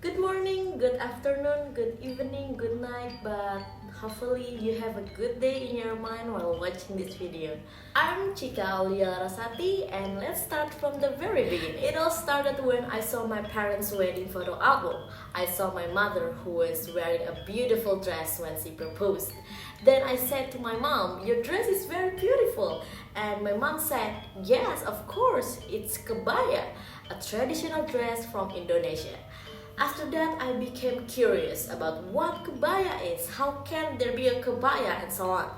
Good morning, good afternoon, good evening, good night, but hopefully you have a good day in your mind while watching this video. I'm Chika Aulia Larasati, and let's start from the very beginning. It all started when I saw my parents' wedding photo album. I saw my mother who was wearing a beautiful dress when she proposed. Then I said to my mom, "Your dress is very beautiful." And my mom said, "Yes, of course, it's kebaya, a traditional dress from Indonesia." After that, I became curious about what kebaya is, how can there be a kebaya, and so on.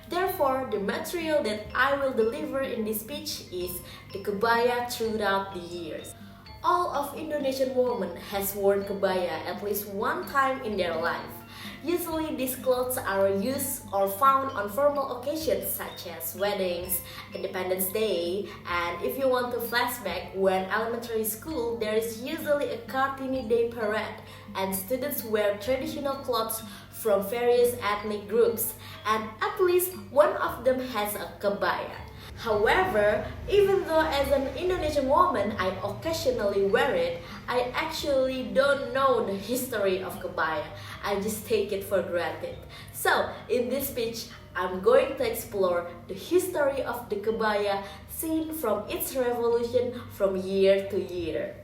Therefore, the material that I will deliver in this speech is the kebaya throughout the years. All of Indonesian women has worn kebaya at least one time in their life. Usually these clothes are used or found on formal occasions such as weddings, Independence Day, and if you want to flashback when elementary school, there is usually a Kartini Day parade and students wear traditional clothes from various ethnic groups, and at least one of them has a kebaya. However, even though as an Indonesian woman I occasionally wear it, I actually don't know the history of kebaya. I just take it for granted. So, in this speech, I'm going to explore the history of the kebaya seen from its revolution from year to year.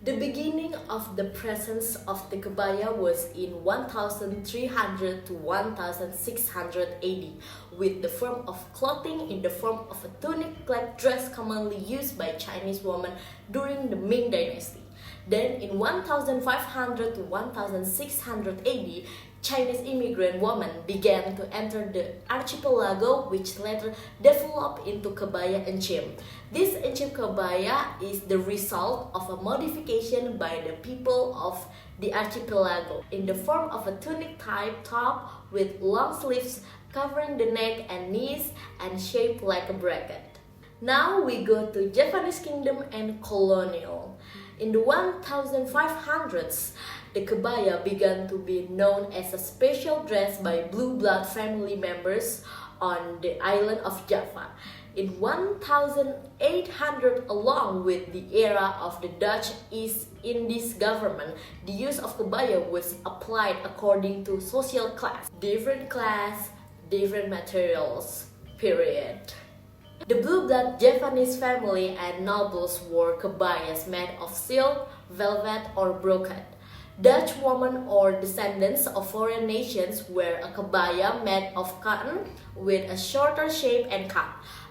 The beginning of the presence of the kebaya was in 1300 to 1600 AD, with the form of clothing in the form of a tunic-like dress commonly used by Chinese women during the Ming Dynasty. Then in 1500 to 1600 AD, Chinese immigrant women began to enter the archipelago, which later developed into kebaya encim. This encim kebaya is the result of a modification by the people of the archipelago in the form of a tunic-type top with long sleeves covering the neck and knees and shaped like a bracket. Now we go to Japanese Kingdom and colonial. In the 1500s, the kebaya began to be known as a special dress by blue blood family members on the island of Java. In 1800, along with the era of the Dutch East Indies government, the use of kebaya was applied according to social class. Different class, different materials, period. The blue-blood Japanese family and nobles wore kebayas made of silk, velvet, or brocade. Dutch women or descendants of foreign nations wear a kebaya made of cotton with a shorter shape and cut.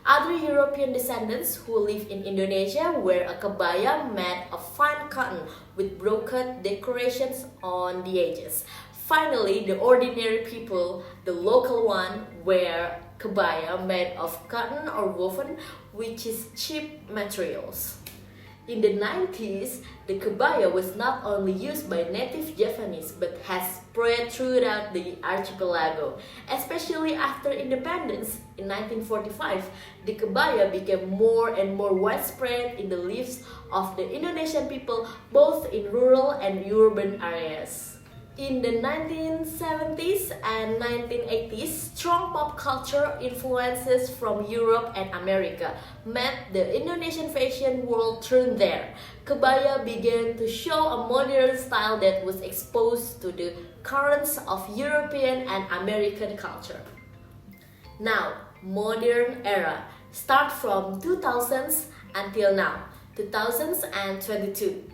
Other European descendants who live in Indonesia wear a kebaya made of fine cotton with brocade decorations on the edges. Finally, the ordinary people, the local one, wear kebaya made of cotton or woven, which is cheap materials. In the 90s, the kebaya was not only used by native Japanese but has spread throughout the archipelago. Especially after independence in 1945, the kebaya became more and more widespread in the lives of the Indonesian people both in rural and urban areas. In the 1970s and 1980s, strong pop culture influences from Europe and America made the Indonesian fashion world turn there. Kebaya began to show a modern style that was exposed to the currents of European and American culture. Now, modern era. Start from 2000s until now, 2022.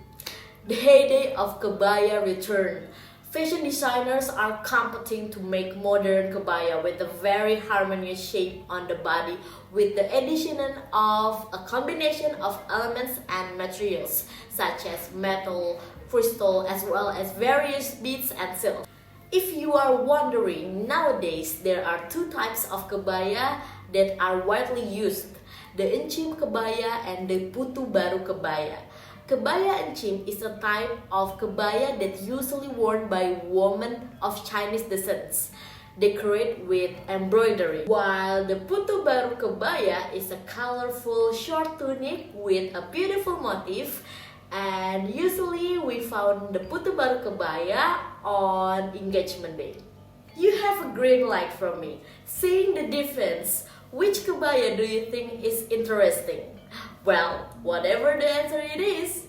The heyday of kebaya returned. Fashion designers are competing to make modern kebaya with a very harmonious shape on the body with the addition of a combination of elements and materials such as metal, crystal, as well as various beads and silk. If you are wondering, nowadays there are two types of kebaya that are widely used, the encim kebaya and the putu baru kebaya. Kebaya encim is a type of kebaya that usually worn by women of Chinese descent, decorated with embroidery, while the putu baru kebaya is a colorful short tunic with a beautiful motif, and usually we found the putu baru kebaya on engagement day. You have a green light from me. Seeing the difference, which kebaya do you think is interesting? Well, whatever the answer it is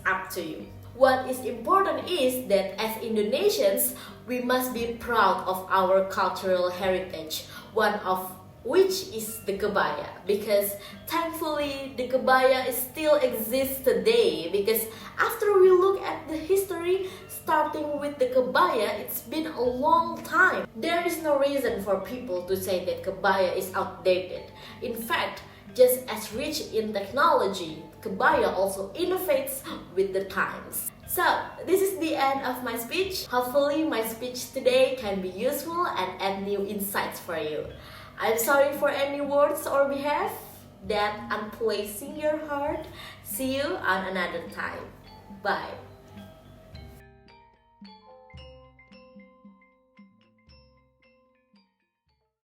up to you. What is important is that as Indonesians, we must be proud of our cultural heritage, one of which is the kebaya, because thankfully the kebaya still exists today, because after we look at the history starting with the kebaya, it's been a long time. There is no reason for people to say that kebaya is outdated. In fact, just as rich in technology, kebaya also innovates with the times. So, this is the end of my speech. Hopefully my speech today can be useful and add new insights for you. I'm sorry for any words or behalf that unplacing your heart. See you on another time. Bye.